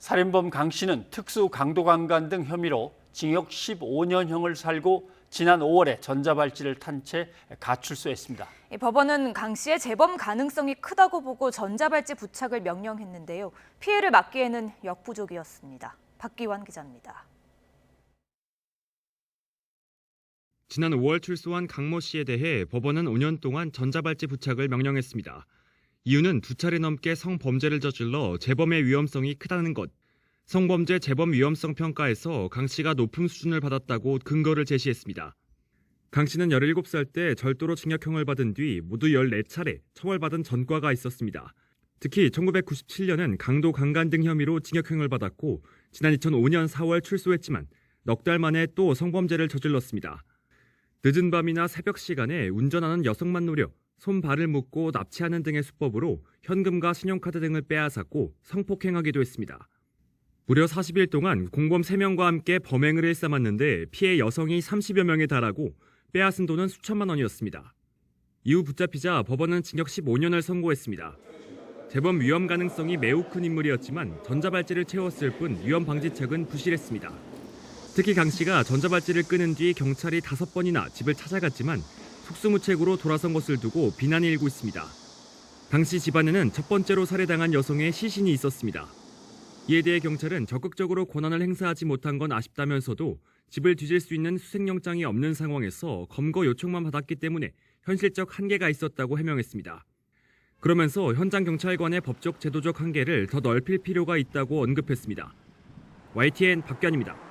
살인범 강 씨는 특수 강도강간 등 혐의로 징역 15년형을 살고 지난 5월에 전자발찌를 탄 채 가출소했습니다. 법원은 강 씨의 재범 가능성이 크다고 보고 전자발찌 부착을 명령했는데요. 피해를 막기에는 역부족이었습니다. 박기환 기자입니다. 지난 5월 출소한 강모 씨에 대해 법원은 5년 동안 전자발찌 부착을 명령했습니다. 이유는 2차례 넘게 성범죄를 저질러 재범의 위험성이 크다는 것. 성범죄 재범 위험성 평가에서 강 씨가 높은 수준을 받았다고 근거를 제시했습니다. 강 씨는 17살 때 절도로 징역형을 받은 뒤 모두 14차례 처벌받은 전과가 있었습니다. 특히 1997년은 강도 강간 등 혐의로 징역형을 받았고 지난 2005년 4월 출소했지만 넉 달 만에 또 성범죄를 저질렀습니다. 늦은 밤이나 새벽 시간에 운전하는 여성만 노려 손, 발을 묶고 납치하는 등의 수법으로 현금과 신용카드 등을 빼앗았고 성폭행하기도 했습니다. 무려 40일 동안 공범 3명과 함께 범행을 일삼았는데 피해 여성이 30여 명에 달하고 빼앗은 돈은 수천만 원이었습니다. 이후 붙잡히자 법원은 징역 15년을 선고했습니다. 재범 위험 가능성이 매우 큰 인물이었지만 전자발찌를 채웠을 뿐 위험 방지책은 부실했습니다. 특히 강 씨가 전자발찌를 끄는 뒤 경찰이 5번이나 집을 찾아갔지만 속수무책으로 돌아선 것을 두고 비난이 일고 있습니다. 강 씨 집안에는 첫 번째로 살해당한 여성의 시신이 있었습니다. 이에 대해 경찰은 적극적으로 권한을 행사하지 못한 건 아쉽다면서도 집을 뒤질 수 있는 수색영장이 없는 상황에서 검거 요청만 받았기 때문에 현실적 한계가 있었다고 해명했습니다. 그러면서 현장 경찰관의 법적 제도적 한계를 더 넓힐 필요가 있다고 언급했습니다. YTN 박규환입니다.